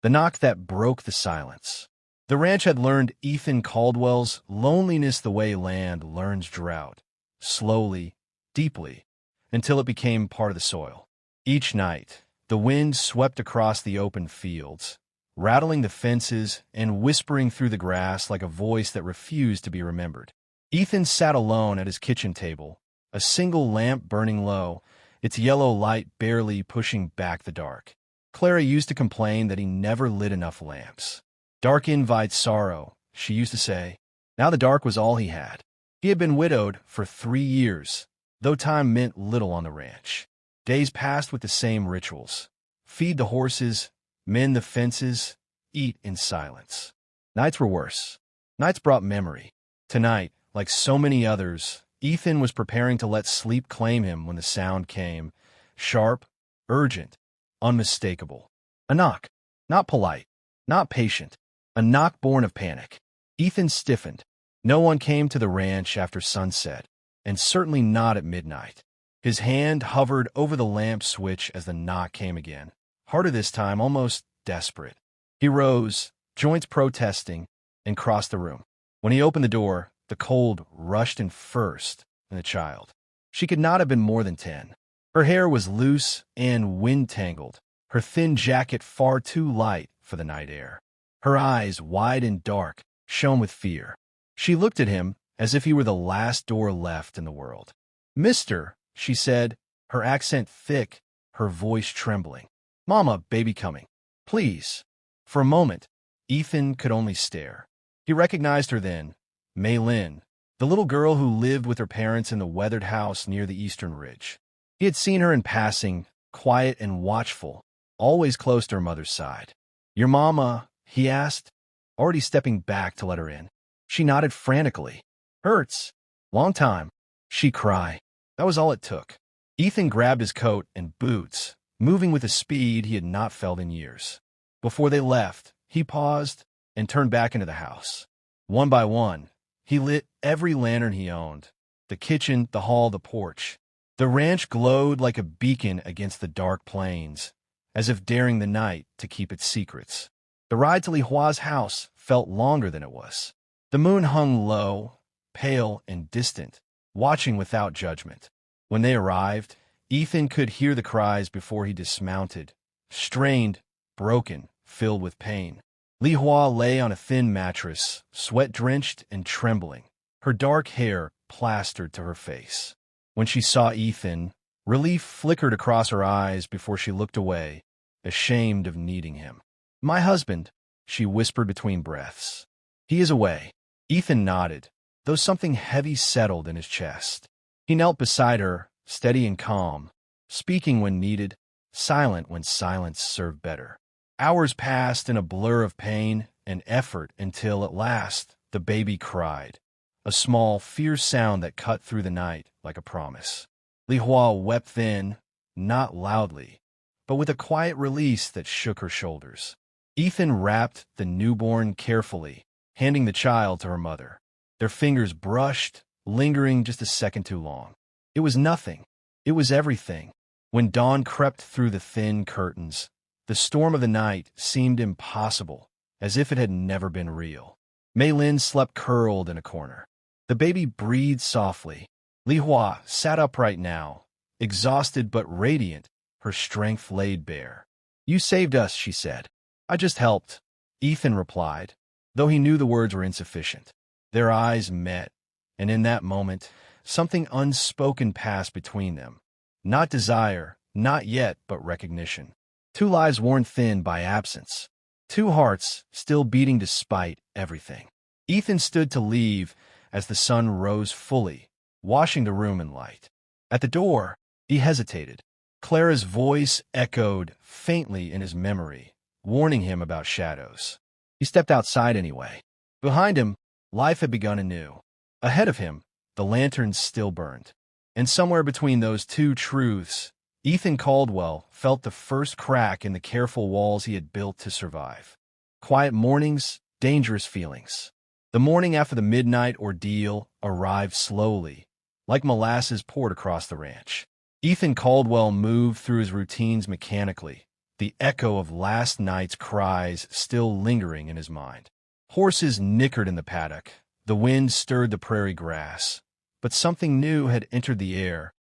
The knock that broke the silence. The ranch had learned Ethan Caldwell's loneliness the way land learns drought, slowly, deeply, until it became part of the soil. Each night, the wind swept across the open fields, rattling the fences and whispering through the grass like a voice that refused to be remembered. Ethan sat alone at his kitchen table, a single lamp burning low, its yellow light barely pushing back the dark. Clara used to complain that he never lit enough lamps. Dark invites sorrow, she used to say. Now the dark was all he had. He had been widowed for 3 years, though time meant little on the ranch. Days passed with the same rituals. Feed the horses, mend the fences, eat in silence. Nights were worse. Nights brought memory. Tonight, like so many others, Ethan was preparing to let sleep claim him when the sound came. Sharp, urgent, unmistakable. A knock. Not polite, not patient. A knock born of panic. Ethan stiffened. No one came to the ranch after sunset, and certainly not at midnight. His hand hovered over the lamp switch as the knock came again. Harder this time, almost desperate. He rose, joints protesting, and crossed the room. When he opened the door, the cold rushed in first in the child. She could not have been more than 10. Her hair was loose and wind-tangled, her thin jacket far too light for the night air. Her eyes, wide and dark, shone with fear. She looked at him as if he were the last door left in the world. "Mister," she said, her accent thick, her voice trembling. "Mama, baby coming. Please." For a moment, Ethan could only stare. He recognized her then, Mei Lin, the little girl who lived with her parents in the weathered house near the eastern ridge. He had seen her in passing, quiet and watchful, always close to her mother's side. "Your mama?" he asked, already stepping back to let her in. She nodded frantically. "Hurts. Long time." She cried. That was all it took. Ethan grabbed his coat and boots, moving with a speed he had not felt in years. Before they left, he paused and turned back into the house. One by one, he lit every lantern he owned, the kitchen, the hall, the porch. The ranch glowed like a beacon against the dark plains, as if daring the night to keep its secrets. The ride to Li Hua's house felt longer than it was. The moon hung low, pale and distant, watching without judgment. When they arrived, Ethan could hear the cries before he dismounted, strained, broken, filled with pain. Li Hua lay on a thin mattress, sweat-drenched and trembling, her dark hair plastered to her face. When she saw Ethan, relief flickered across her eyes before she looked away, ashamed of needing him. "My husband," she whispered between breaths. "He is away." Ethan nodded, though something heavy settled in his chest. He knelt beside her, steady and calm, speaking when needed, silent when silence served better. Hours passed in a blur of pain and effort until, at last, the baby cried, a small, fierce sound that cut through the night like a promise. Li Hua wept then, not loudly, but with a quiet release that shook her shoulders. Ethan wrapped the newborn carefully, handing the child to her mother. Their fingers brushed, lingering just a second too long. It was nothing. It was everything. When dawn crept through the thin curtains, the storm of the night seemed impossible, as if it had never been real. Mei Lin slept curled in a corner. The baby breathed softly. Li Hua sat upright now, exhausted but radiant, her strength laid bare. "You saved us," she said. "I just helped," Ethan replied, though he knew the words were insufficient. Their eyes met, and in that moment, something unspoken passed between them. Not desire, not yet, but recognition. 2 lives worn thin by absence. 2 hearts still beating despite everything. Ethan stood to leave as the sun rose fully, washing the room in light. At the door, he hesitated. Clara's voice echoed faintly in his memory, warning him about shadows. He stepped outside anyway. Behind him, life had begun anew. Ahead of him, the lanterns still burned. And somewhere between those 2 truths, Ethan Caldwell felt the first crack in the careful walls he had built to survive. Quiet mornings, dangerous feelings. The morning after the midnight ordeal arrived slowly, like molasses poured across the ranch. Ethan Caldwell moved through his routines mechanically, the echo of last night's cries still lingering in his mind. Horses nickered in the paddock, the wind stirred the prairie grass, but something new had entered the air,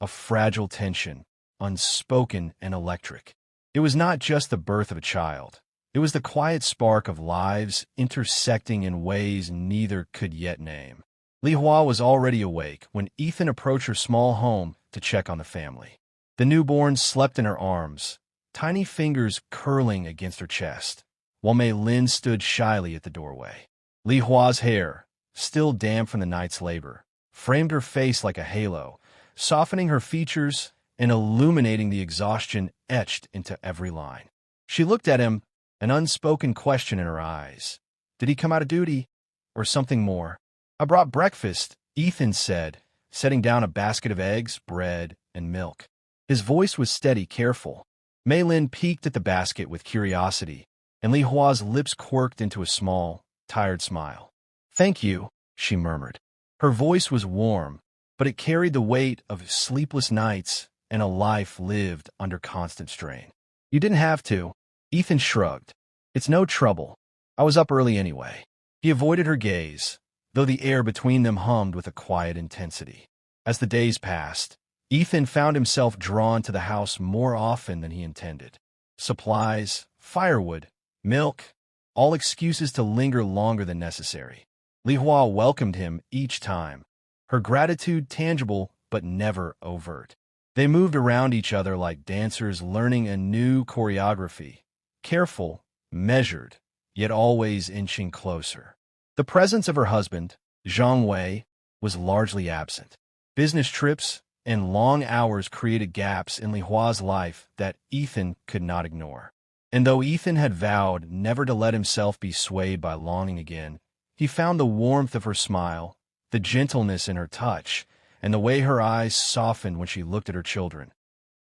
a fragile tension, unspoken and electric. It was not just the birth of a child. It was the quiet spark of lives intersecting in ways neither could yet name. Li Hua was already awake when Ethan approached her small home to check on the family. The newborn slept in her arms, tiny fingers curling against her chest, while Mei Lin stood shyly at the doorway. Li Hua's hair, still damp from the night's labor, framed her face like a halo, softening her features and illuminating the exhaustion etched into every line. She looked at him, an unspoken question in her eyes. Did he come out of duty, or something more? "I brought breakfast," Ethan said, setting down a basket of eggs, bread, and milk. His voice was steady, careful. Mei Lin peeked at the basket with curiosity, and Li Hua's lips quirked into a small, tired smile. "Thank you," she murmured. Her voice was warm, but it carried the weight of sleepless nights and a life lived under constant strain. "You didn't have to." Ethan shrugged. "It's no trouble. I was up early anyway." He avoided her gaze, though the air between them hummed with a quiet intensity. As the days passed, Ethan found himself drawn to the house more often than he intended. Supplies, firewood, milk, all excuses to linger longer than necessary. Li Hua welcomed him each time, her gratitude tangible but never overt. They moved around each other like dancers learning a new choreography, careful, measured, yet always inching closer. The presence of her husband, Zhang Wei, was largely absent. Business trips and long hours created gaps in Li Hua's life that Ethan could not ignore. And though Ethan had vowed never to let himself be swayed by longing again, he found the warmth of her smile, the gentleness in her touch, and the way her eyes softened when she looked at her children,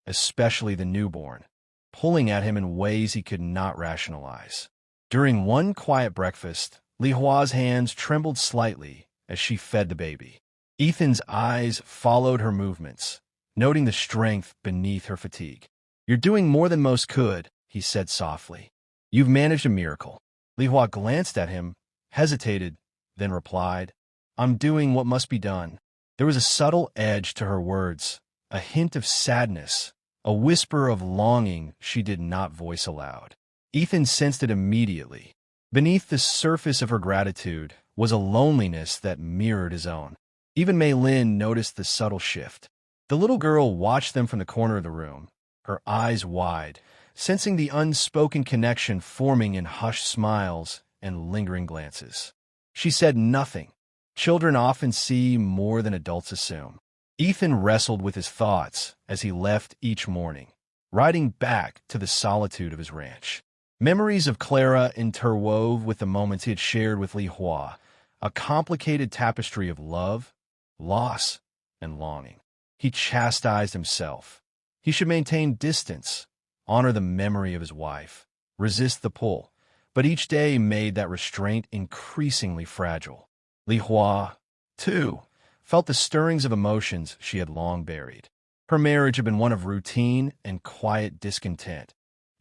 especially the newborn, pulling at him in ways he could not rationalize. During one quiet breakfast, Li Hua's hands trembled slightly as she fed the baby. Ethan's eyes followed her movements, noting the strength beneath her fatigue. "You're doing more than most could," he said softly. "You've managed a miracle." Li Hua glanced at him, hesitated, then replied, "I'm doing what must be done." There was a subtle edge to her words, a hint of sadness, a whisper of longing she did not voice aloud. Ethan sensed it immediately. Beneath the surface of her gratitude was a loneliness that mirrored his own. Even Mei Lin noticed the subtle shift. The little girl watched them from the corner of the room, her eyes wide, sensing the unspoken connection forming in hushed smiles and lingering glances. She said nothing. Children often see more than adults assume. Ethan wrestled with his thoughts as he left each morning, riding back to the solitude of his ranch. Memories of Clara interwove with the moments he had shared with Li Hua, a complicated tapestry of love, loss, and longing. He chastised himself. He should maintain distance, honor the memory of his wife, resist the pull, but each day made that restraint increasingly fragile. Li Hua, too, felt the stirrings of emotions she had long buried. Her marriage had been one of routine and quiet discontent,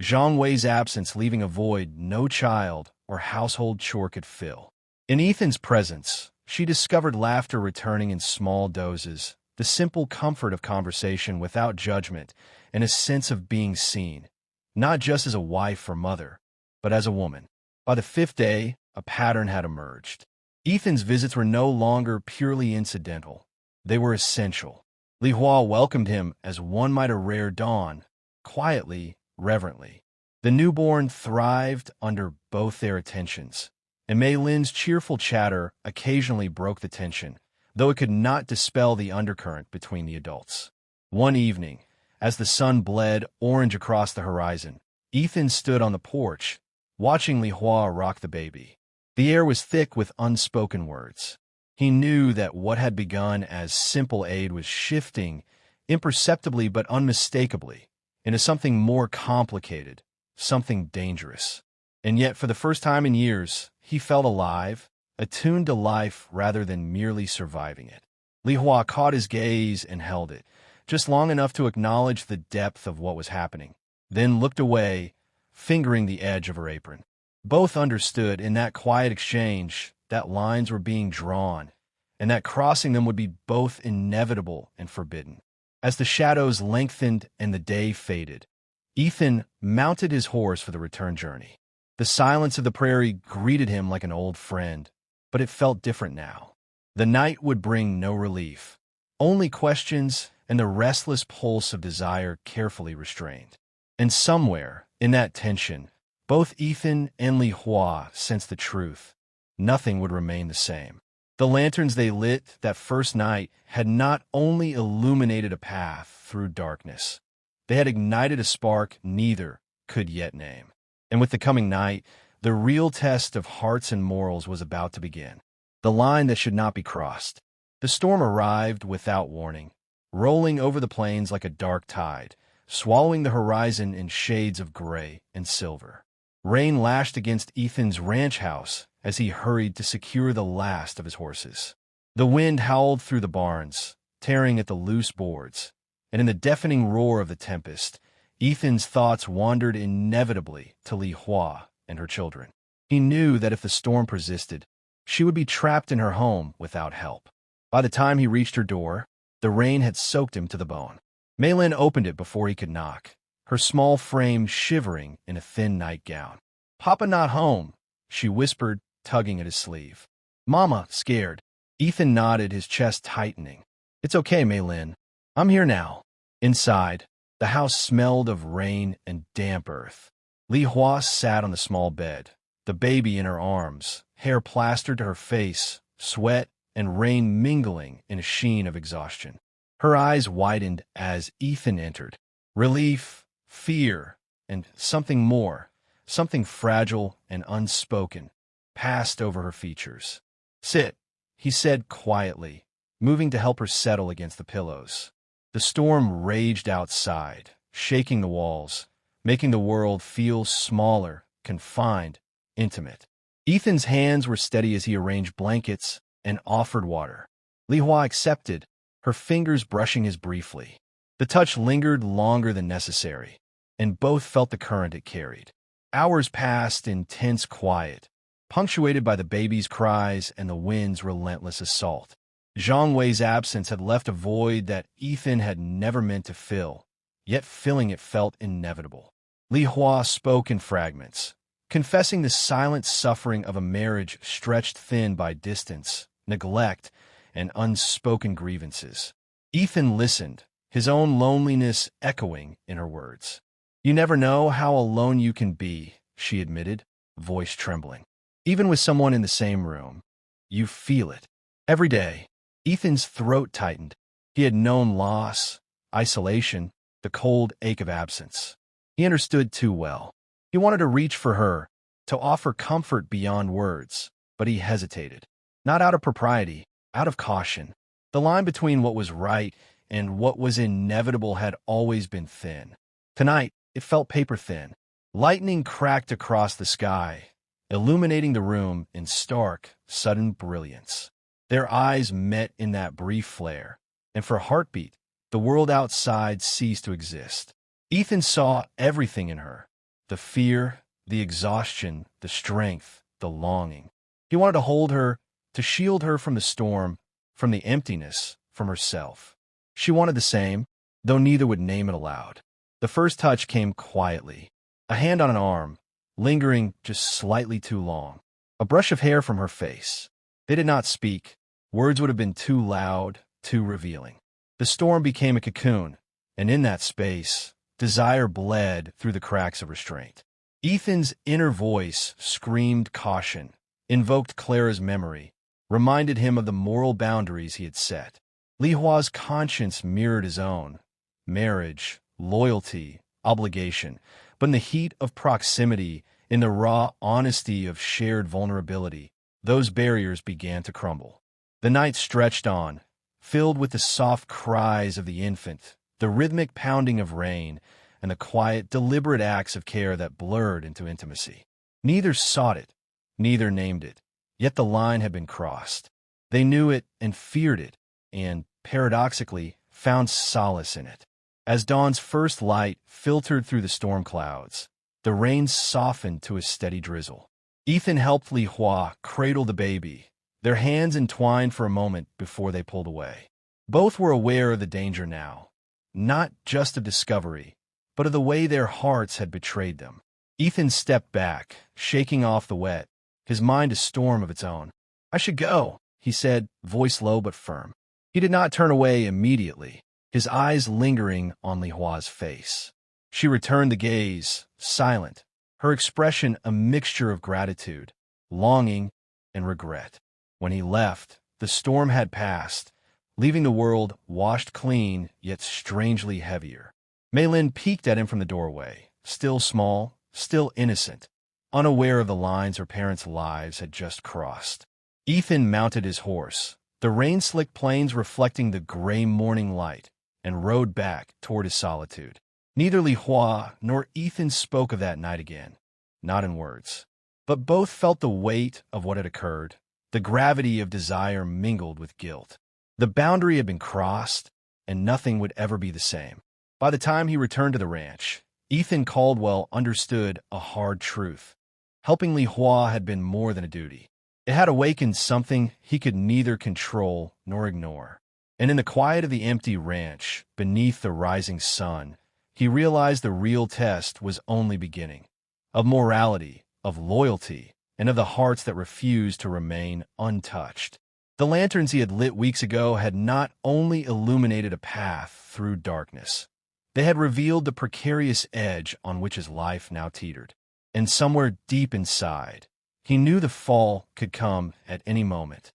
Zhang Wei's absence leaving a void no child or household chore could fill. In Ethan's presence, she discovered laughter returning in small doses, the simple comfort of conversation without judgment, and a sense of being seen, not just as a wife or mother, but as a woman. By the fifth day, a pattern had emerged. Ethan's visits were no longer purely incidental. They were essential. Li Hua welcomed him as one might a rare dawn, quietly, reverently. The newborn thrived under both their attentions, and Mei Lin's cheerful chatter occasionally broke the tension, though it could not dispel the undercurrent between the adults. One evening, as the sun bled orange across the horizon, Ethan stood on the porch, watching Li Hua rock the baby. The air was thick with unspoken words. He knew that what had begun as simple aid was shifting, imperceptibly but unmistakably, into something more complicated, something dangerous. And yet, for the first time in years, he felt alive, attuned to life rather than merely surviving it. Li Hua caught his gaze and held it, just long enough to acknowledge the depth of what was happening. then looked away, fingering the edge of her apron. Both understood in that quiet exchange that lines were being drawn, and that crossing them would be both inevitable and forbidden. As the shadows lengthened and the day faded, Ethan mounted his horse for the return journey. The silence of the prairie greeted him like an old friend, but it felt different now. The night would bring no relief, only questions and the restless pulse of desire carefully restrained. And somewhere, in that tension, both Ethan and Li Hua sensed the truth. Nothing would remain the same. The lanterns they lit that first night had not only illuminated a path through darkness, they had ignited a spark neither could yet name. And with the coming night, the real test of hearts and morals was about to begin. The line that should not be crossed. The storm arrived without warning, rolling over the plains like a dark tide, swallowing the horizon in shades of gray and silver. Rain lashed against Ethan's ranch house as he hurried to secure the last of his horses. The wind howled through the barns, tearing at the loose boards, and in the deafening roar of the tempest, Ethan's thoughts wandered inevitably to Li Hua and her children. He knew that if the storm persisted, she would be trapped in her home without help. By the time he reached her door, the rain had soaked him to the bone. Maylin opened it before he could knock, her small frame shivering in a thin nightgown. "Papa not home," she whispered, tugging at his sleeve. "Mama, scared." Ethan nodded, his chest tightening. "It's okay, Maylin. I'm here now." Inside, the house smelled of rain and damp earth. Li Hua sat on the small bed, the baby in her arms, hair plastered to her face, sweat and rain mingling in a sheen of exhaustion. Her eyes widened as Ethan entered. Relief, fear, and something more, something fragile and unspoken, passed over her features. "Sit," he said quietly, moving to help her settle against the pillows. The storm raged outside, shaking the walls, making the world feel smaller, confined, intimate. Ethan's hands were steady as he arranged blankets and offered water. Li Hua accepted, her fingers brushing his briefly. The touch lingered longer than necessary, and both felt the current it carried. Hours passed in tense quiet, punctuated by the baby's cries and the wind's relentless assault. Zhang Wei's absence had left a void that Ethan had never meant to fill, yet filling it felt inevitable. Li Hua spoke in fragments, confessing the silent suffering of a marriage stretched thin by distance, neglect, and unspoken grievances. Ethan listened, his own loneliness echoing in her words. "You never know how alone you can be," she admitted, voice trembling. "Even with someone in the same room, you feel it. Every day." Ethan's throat tightened. He had known loss, isolation, the cold ache of absence. He understood too well. He wanted to reach for her, to offer comfort beyond words, but he hesitated. Not out of propriety, out of caution. The line between what was right and what was inevitable had always been thin. Tonight, it felt paper thin. Lightning cracked across the sky, illuminating the room in stark, sudden brilliance. Their eyes met in that brief flare, and for a heartbeat, the world outside ceased to exist. Ethan saw everything in her, the fear, the exhaustion, the strength, the longing. He wanted to hold her, to shield her from the storm, from the emptiness, from herself. She wanted the same, though neither would name it aloud. The first touch came quietly, a hand on an arm, lingering just slightly too long, a brush of hair from her face. They did not speak. Words would have been too loud, too revealing. The storm became a cocoon, and in that space, desire bled through the cracks of restraint. Ethan's inner voice screamed caution, invoked Clara's memory, reminded him of the moral boundaries he had set. Li Hua's conscience mirrored his own. Marriage, loyalty, obligation. But in the heat of proximity, in the raw honesty of shared vulnerability, those barriers began to crumble. The night stretched on, filled with the soft cries of the infant, the rhythmic pounding of rain, and the quiet, deliberate acts of care that blurred into intimacy. Neither sought it, neither named it, yet the line had been crossed. They knew it and feared it, and, paradoxically, found solace in it. As dawn's first light filtered through the storm clouds, the rain softened to a steady drizzle. Ethan helped Li Hua cradle the baby, their hands entwined for a moment before they pulled away. Both were aware of the danger now, not just of discovery, but of the way their hearts had betrayed them. Ethan stepped back, shaking off the wet, his mind a storm of its own. "I should go," he said, voice low but firm. He did not turn away immediately, his eyes lingering on Li Hua's face. She returned the gaze, silent, her expression a mixture of gratitude, longing, and regret. When he left, the storm had passed, leaving the world washed clean yet strangely heavier. Mei Lin peeked at him from the doorway, still small, still innocent, unaware of the lines her parents' lives had just crossed. Ethan mounted his horse, the rain-slicked plains reflecting the gray morning light, and rode back toward his solitude. Neither Li Hua nor Ethan spoke of that night again, not in words. But both felt the weight of what had occurred, the gravity of desire mingled with guilt. The boundary had been crossed, and nothing would ever be the same. By the time he returned to the ranch, Ethan Caldwell understood a hard truth. Helping Li Hua had been more than a duty. It had awakened something he could neither control nor ignore. And in the quiet of the empty ranch, beneath the rising sun, he realized the real test was only beginning. Of morality, of loyalty, and of the hearts that refused to remain untouched. The lanterns he had lit weeks ago had not only illuminated a path through darkness, they had revealed the precarious edge on which his life now teetered. And somewhere deep inside, he knew the fall could come at any moment.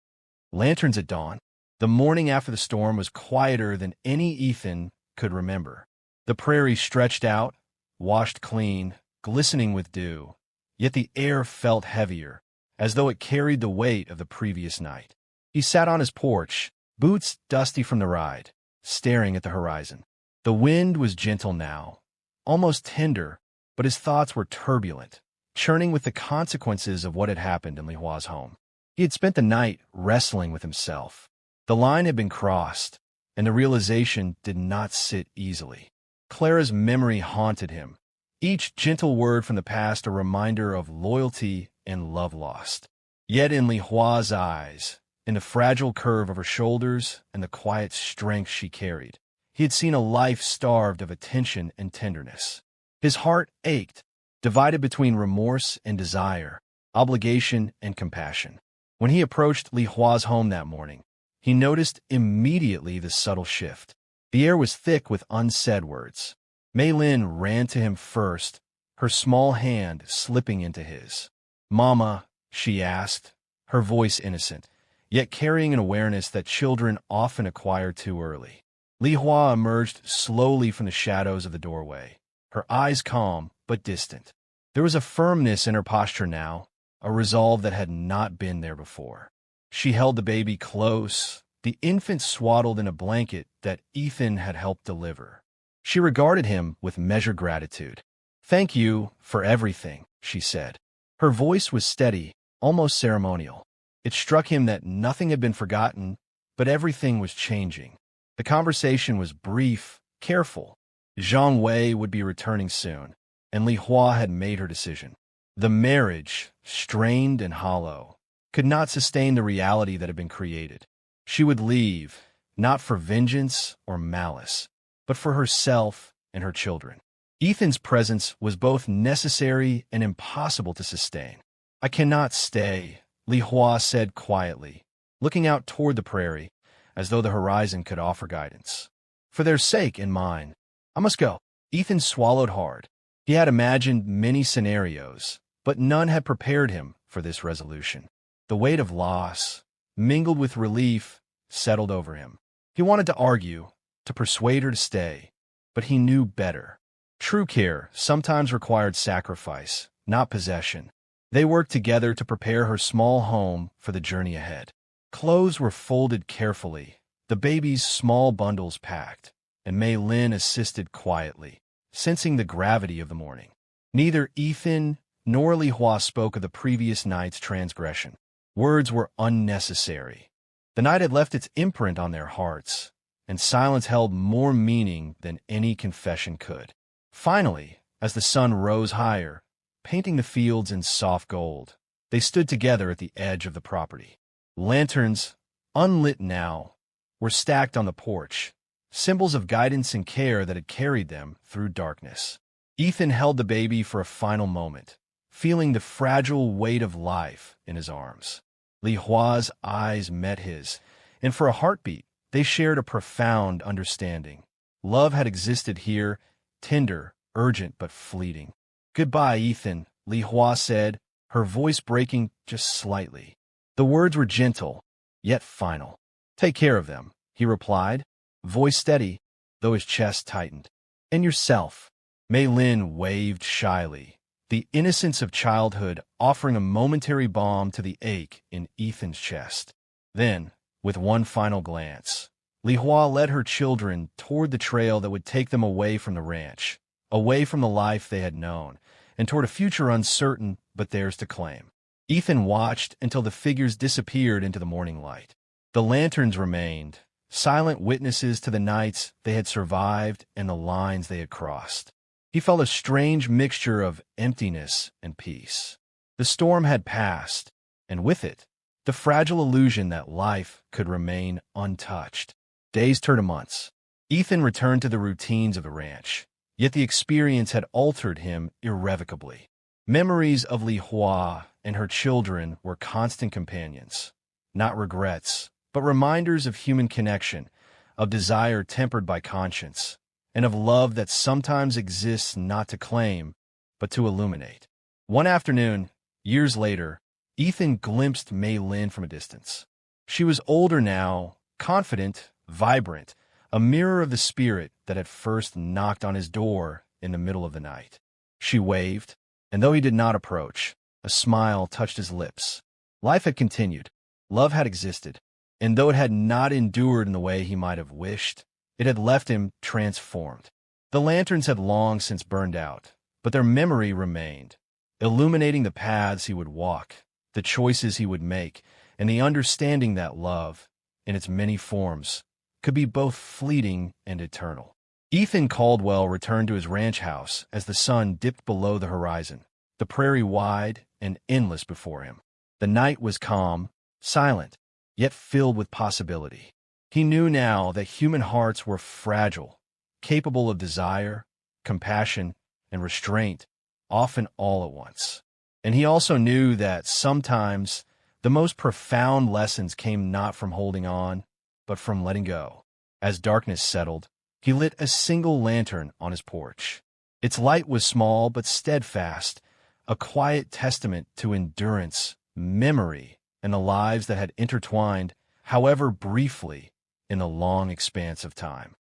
Lanterns at dawn. The morning after the storm was quieter than any Ethan could remember. The prairie stretched out, washed clean, glistening with dew, yet the air felt heavier, as though it carried the weight of the previous night. He sat on his porch, boots dusty from the ride, staring at the horizon. The wind was gentle now, almost tender, but his thoughts were turbulent, churning with the consequences of what had happened in Li Hua's home. He had spent the night wrestling with himself. The line had been crossed, and the realization did not sit easily. Clara's memory haunted him, each gentle word from the past a reminder of loyalty and love lost. Yet in Li Hua's eyes, in the fragile curve of her shoulders and the quiet strength she carried, he had seen a life starved of attention and tenderness. His heart ached, divided between remorse and desire, obligation and compassion. When he approached Li Hua's home that morning, he noticed immediately the subtle shift. The air was thick with unsaid words. Mei Lin ran to him first, her small hand slipping into his. "Mama," she asked, her voice innocent, yet carrying an awareness that children often acquire too early. Li Hua emerged slowly from the shadows of the doorway, her eyes calm but distant. There was a firmness in her posture now, a resolve that had not been there before. She held the baby close, the infant swaddled in a blanket that Ethan had helped deliver. She regarded him with measured gratitude. "Thank you for everything," she said. Her voice was steady, almost ceremonial. It struck him that nothing had been forgotten, but everything was changing. The conversation was brief, careful. Zhang Wei would be returning soon, and Li Hua had made her decision. The marriage, strained and hollow, could not sustain the reality that had been created. She would leave, not for vengeance or malice, but for herself and her children. Ethan's presence was both necessary and impossible to sustain. "I cannot stay," Li Hua said quietly, looking out toward the prairie, as though the horizon could offer guidance. "For their sake and mine, I must go." Ethan swallowed hard. He had imagined many scenarios, but none had prepared him for this resolution. The weight of loss, mingled with relief, settled over him. He wanted to argue, to persuade her to stay, but he knew better. True care sometimes required sacrifice, not possession. They worked together to prepare her small home for the journey ahead. Clothes were folded carefully, the baby's small bundles packed, and Mei Lin assisted quietly, sensing the gravity of the morning. Neither Ethan nor Li Hua spoke of the previous night's transgression. Words were unnecessary. The night had left its imprint on their hearts, and silence held more meaning than any confession could. Finally, as the sun rose higher, painting the fields in soft gold, they stood together at the edge of the property. Lanterns, unlit now, were stacked on the porch, symbols of guidance and care that had carried them through darkness. Ethan held the baby for a final moment, feeling the fragile weight of life in his arms. Li Hua's eyes met his, and for a heartbeat, they shared a profound understanding. Love had existed here, tender, urgent, but fleeting. "Goodbye, Ethan," Li Hua said, her voice breaking just slightly. The words were gentle, yet final. "Take care of them," he replied, voice steady, though his chest tightened. "And yourself." Mei Lin waved shyly, the innocence of childhood offering a momentary balm to the ache in Ethan's chest. Then, with one final glance, Li Hua led her children toward the trail that would take them away from the ranch, away from the life they had known, and toward a future uncertain but theirs to claim. Ethan watched until the figures disappeared into the morning light. The lanterns remained, silent witnesses to the nights they had survived and the lines they had crossed. He felt a strange mixture of emptiness and peace. The storm had passed, and with it, the fragile illusion that life could remain untouched. Days turned to months. Ethan returned to the routines of the ranch, yet the experience had altered him irrevocably. Memories of Li Hua and her children were constant companions, not regrets, but reminders of human connection, of desire tempered by conscience, and of love that sometimes exists not to claim, but to illuminate. One afternoon, years later, Ethan glimpsed Mei Lin from a distance. She was older now, confident, vibrant, a mirror of the spirit that had first knocked on his door in the middle of the night. She waved, and though he did not approach, a smile touched his lips. Life had continued. Love had existed, and though it had not endured in the way he might have wished, it had left him transformed. The lanterns had long since burned out, but their memory remained, illuminating the paths he would walk, the choices he would make, and the understanding that love, in its many forms, could be both fleeting and eternal. Ethan Caldwell returned to his ranch house as the sun dipped below the horizon, the prairie wide and endless before him. The night was calm, silent, yet filled with possibility. He knew now that human hearts were fragile, capable of desire, compassion, and restraint, often all at once. And he also knew that sometimes the most profound lessons came not from holding on, but from letting go. As darkness settled, he lit a single lantern on his porch. Its light was small but steadfast, a quiet testament to endurance, memory, and the lives that had intertwined, however briefly, in the long expanse of time.